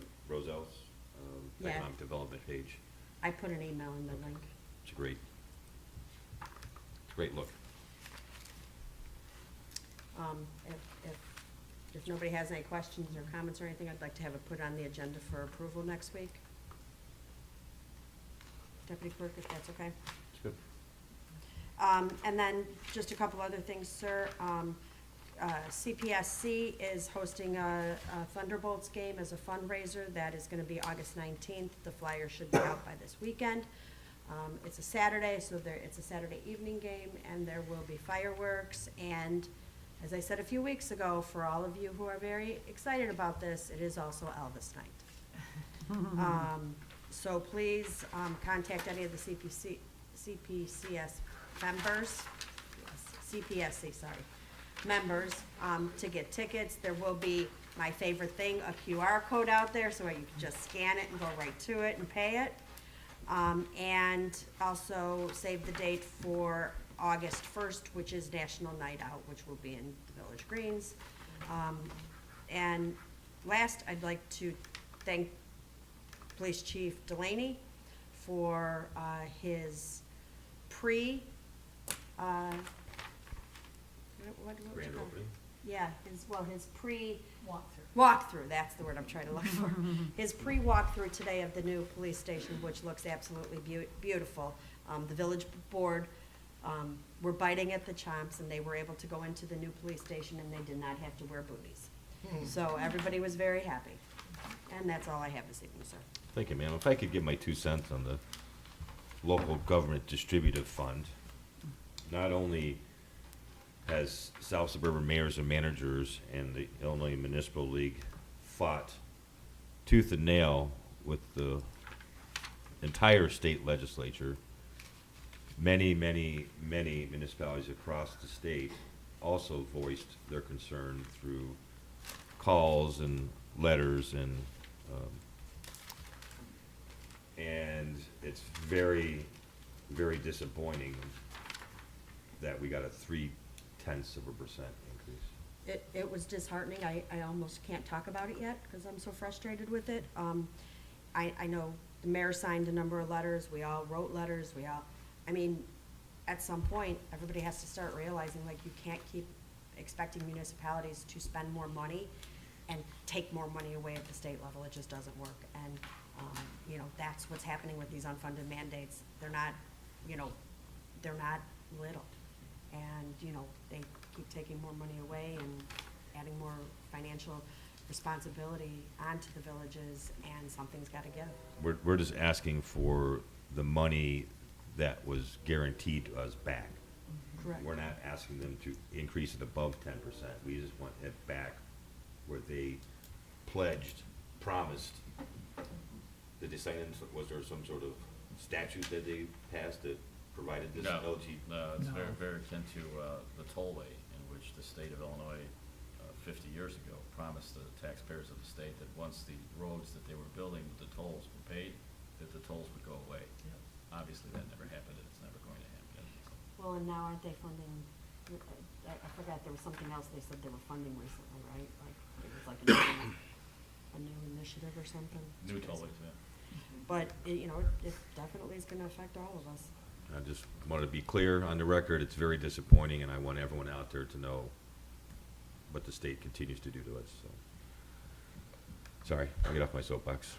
Yeah. economic development page. I put an email in the link. It's a great look. If nobody has any questions or comments or anything, I'd like to have it put on the agenda for approval next week. Deputy Clerk, if that's okay. It's good. And then just a couple other things, sir. CPSC is hosting a Thunderbolts game as a fundraiser. That is gonna be August 19th. The flyer should be out by this weekend. It's a Saturday, so it's a Saturday evening game, and there will be fireworks. And as I said a few weeks ago, for all of you who are very excited about this, it is also Elvis night. So please contact any of the CPCS members, CPSC, sorry, members to get tickets. There will be, my favorite thing, a QR code out there so you can just scan it and go right to it and pay it. And also save the date for August 1st, which is National Night Out, which will be in the Village Greens. And last, I'd like to thank Police Chief Delaney for his Grand opening. opening. Yeah, his Walkthrough. walkthrough, that's the word I'm trying to look for. His pre-walkthrough today of the new police station, which looks absolutely beautiful. The village board were biting at the chomps, and they were able to go into the new police station, and they did not have to wear booties. So everybody was very happy. And that's all I have this evening, sir. Thank you, ma'am. If I could give my 2 cents on the local government distributive fund. Not only has South Suburban mayors and managers and the Illinois Municipal League fought tooth and nail with the entire state legislature, many municipalities across the state also voiced their concern through calls and letters and it's very, very disappointing that we got a 0.3% increase. It was disheartening. I almost can't talk about it yet because I'm so frustrated with it. I know the mayor signed a number of letters, we all wrote letters, I mean, at some point, everybody has to start realizing, like, you can't keep expecting municipalities to spend more money and take more money away at the state level. It just doesn't work. And, you know, that's what's happening with these unfunded mandates. They're not, you know, they're not little. And, you know, they keep taking more money away and adding more financial responsibility onto the villages, and something's gotta give. We're just asking for the money that was guaranteed to us back. Correct. We're not asking them to increase it above 10%. We just want it back where they pledged, promised. Did they sign in, was there some sort of statute that they passed that provided this No, LG? no, it's No. very, very akin to the tollway, in which the state of Illinois, 50 years ago, promised the taxpayers of the state that once the roads that they were building with the tolls were paid, that the tolls would go away. Obviously, that never happened, and it's never going to happen. Well, and now aren't they funding, I forgot, there was something else they said they were funding recently, right? Like, it was like a new initiative or something. New tollways, yeah. But, you know, it definitely is gonna affect all of us. I just want to be clear on the record, it's very disappointing, and I want everyone out there to know what the state continues to do to us, so. Sorry, I'll get off my soapbox.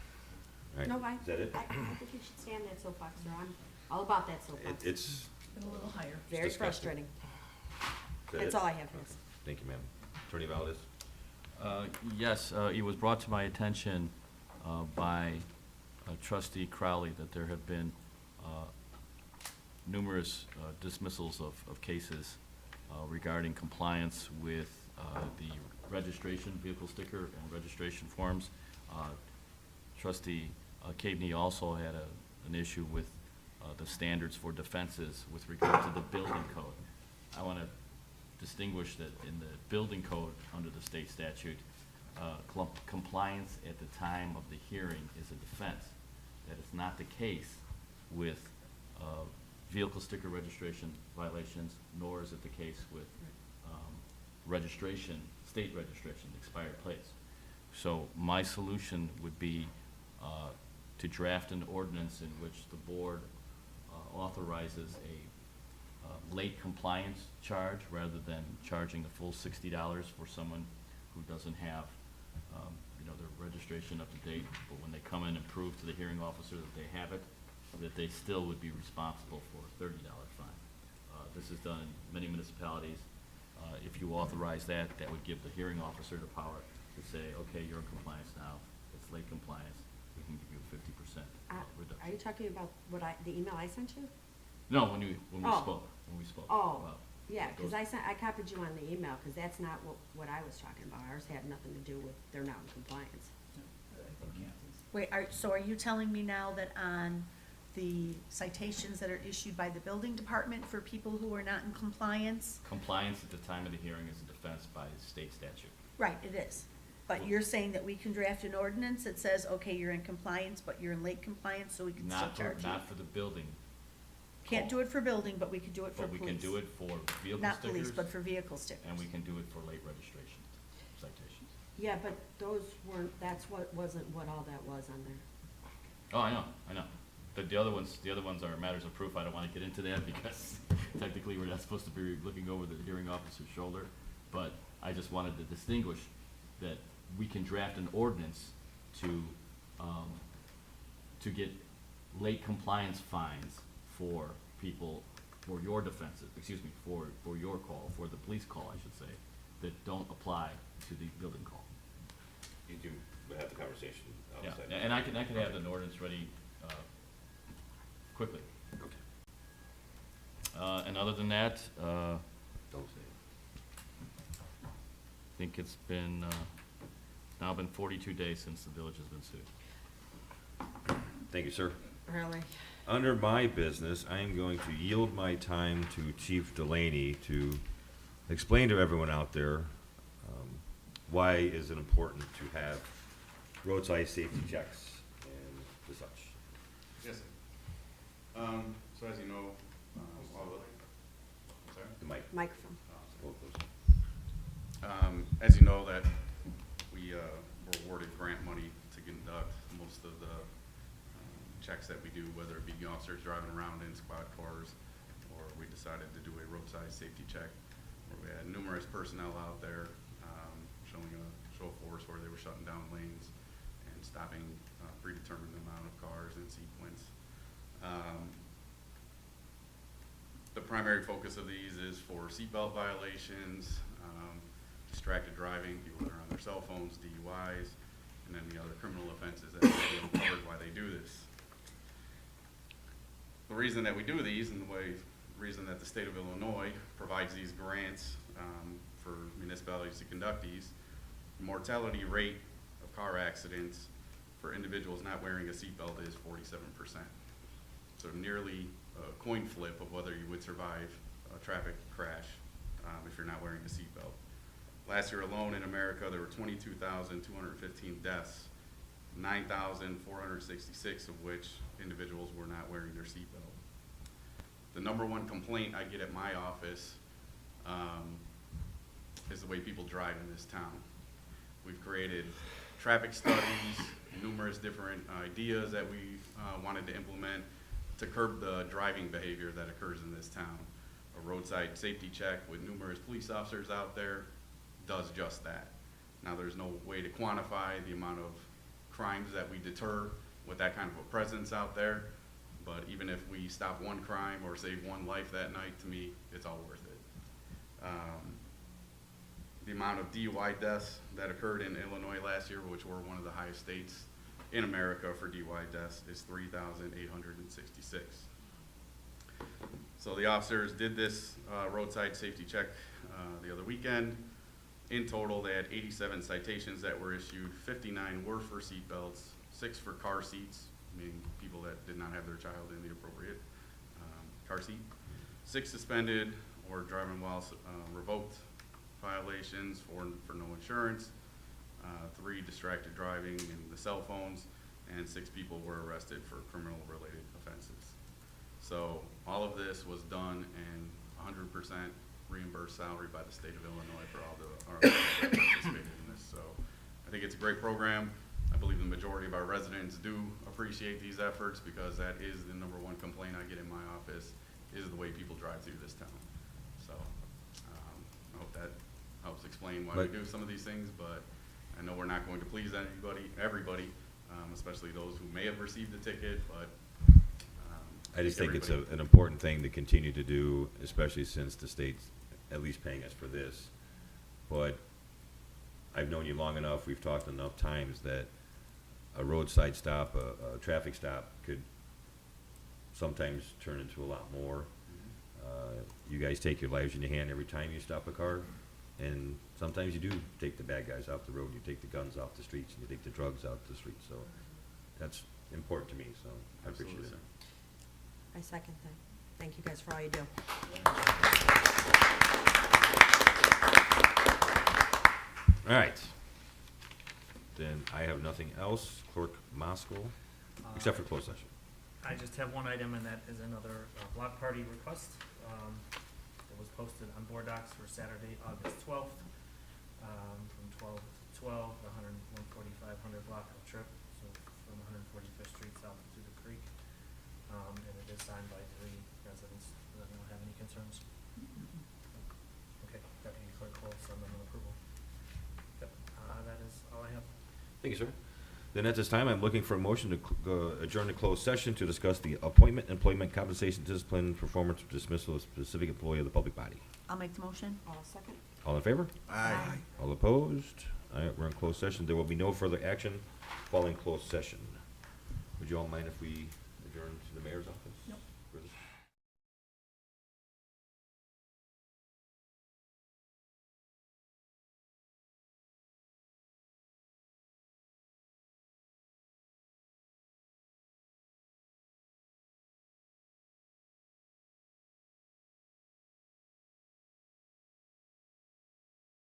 All right, No, I is that it? think you should stand that soapbox, sir. I'm all about that soapbox. It's, Been a little higher. Very disgusting. frustrating. is that That's it? all I have, yes. Thank you, ma'am. Attorney Valdez? Yes, it was brought to my attention by trustee Crowley that there have been numerous dismissals of cases regarding compliance with the registration, vehicle sticker and registration forms. Trustee Caveney also had an issue with the standards for defenses with regard to the building code. I want to distinguish that in the building code, under the state statute, compliance at the time of the hearing is a defense. That is not the case with vehicle sticker registration violations, nor is it the case with registration, state registration, expired plates. So my solution would be to draft an ordinance in which the board authorizes a late compliance charge rather than charging the full $60 for someone who doesn't have, you know, their registration up to date, but when they come in and prove to the hearing officer that they have it, that they still would be responsible for a $30 fine. This is done in many municipalities. If you authorize that, that would give the hearing officer the power to say, okay, you're in compliance now, it's late compliance, we can give you a 50% reduction. Are you talking about the email I sent you? No, when we Oh. spoke. Oh, about yeah, because those- I copied you on the email, because that's not what I was talking about. Ours had nothing to do with, they're not in compliance. Wait, so are you telling me now that on the citations that are issued by the building department for people who are not in compliance? Compliance at the time of the hearing is a defense by state statute. Right, it is. But you're saying that we can draft an ordinance that says, okay, you're in compliance, but you're in late compliance, so we can still charge you? Not for the building, Can't do it for building, but we could do it for but we police. can do it for vehicle stickers. Not police, but for vehicle stickers. And we can do it for late registration citations. Yeah, but those weren't, wasn't what all that was on there. Oh, I know. The other ones are matters of proof. I don't wanna get into that because technically we're not supposed to be looking over the hearing officer's shoulder. But I just wanted to distinguish that we can draft an ordinance to get late compliance fines for people, for your defenses, for your call, for the police call, I should say, that don't apply to the building call. You do have the conversation Yeah, outside. and I could have an ordinance ready, quickly. Okay. And other than that, Don't say it. I think it's been, now been 42 days since the village has been sued. Thank you, sir. Really? Under my business, I am going to yield my time to Chief Delaney to explain to everyone out there, why is it important to have roadside safety checks and such? Yes, sir. So as you know, all the, I'm sorry? The mic. Microphone. Both those. As you know, that we were awarded grant money to conduct most of the checks that we do, whether it be officers driving around in squad cars, or we decided to do a roadside safety check, where we had numerous personnel out there showing a show of force where they were shutting down lanes and stopping a predetermined amount of cars in sequence. The primary focus of these is for seatbelt violations, distracted driving, people that are on their cell phones, DUIs, and then the other criminal offenses that may be uncovered why they do this. The reason that we do these, and the reason that the state of Illinois provides these grants for municipalities to conduct these, the mortality rate of car accidents for individuals not wearing a seatbelt is 47%. So nearly a coin flip of whether you would survive a traffic crash if you're not wearing a seatbelt. Last year alone in America, there were 22,215 deaths, 9,466 of which individuals were not wearing their seatbelt. The number one complaint I get at my office is the way people drive in this town. We've created traffic studies, numerous different ideas that we wanted to implement to curb the driving behavior that occurs in this town. A roadside safety check with numerous police officers out there does just that. Now, there's no way to quantify the amount of crimes that we deter with that kind of a presence out there, but even if we stop one crime or save one life that night, to me, it's all worth it. The amount of DUI deaths that occurred in Illinois last year, which were one of the highest states in America for DUI deaths, is 3,866. So the officers did this roadside safety check the other weekend. In total, they had 87 citations that were issued. 59 were for seat belts, 6 for car seats, meaning people that did not have their child in the appropriate car seat. 6 suspended or driving while revoked violations for no insurance. 3 distracted driving and the cell phones, and 6 people were arrested for criminal-related offenses. So all of this was done and 100% reimbursed salary by the state of Illinois for all our that participated in this. So I think it's a great program. I believe the majority of our residents do appreciate these efforts, because that is the number one complaint I get in my office, is the way people drive through this town. So I hope that helps explain why we do some of these things, but I know we're not going to please everybody, especially those who may have received a ticket, but I just think it's an important thing to continue to do, especially since the state's at least paying us for this. But I've known you long enough, we've talked enough times, that a roadside stop, a traffic stop could sometimes turn into a lot more. You guys take your lives in your hand every time you stop a car, and sometimes you do take the bad guys off the road, you take the guns off the streets, and you take the drugs off the streets. So that's important to me, so I appreciate it. I second that. Thank you guys for all you do. All right. Then I have nothing else. Clerk Moskal, except for closed session. I just have one item, and that is another block party request. It was posted on board docs for Saturday, August 12th, from 12 to 12, the 14500 block of trip, so from 145th Street south to the creek. And it is signed by 3 residents. Does anyone have any concerns? Okay, Deputy Clerk Cole, send them an approval. Yep, that is all I have. Thank you, sir. Then at this time, I'm looking for a motion to adjourn to closed session to discuss the appointment, employment, compensation, discipline, performance, or dismissal of specific employee of the public body. I'll make the motion. I'll second. All in favor? Aye. All opposed? All right, we're in closed session. There will be no further action following closed session. Would you all mind if we adjourn to the mayor's office? Nope. For this?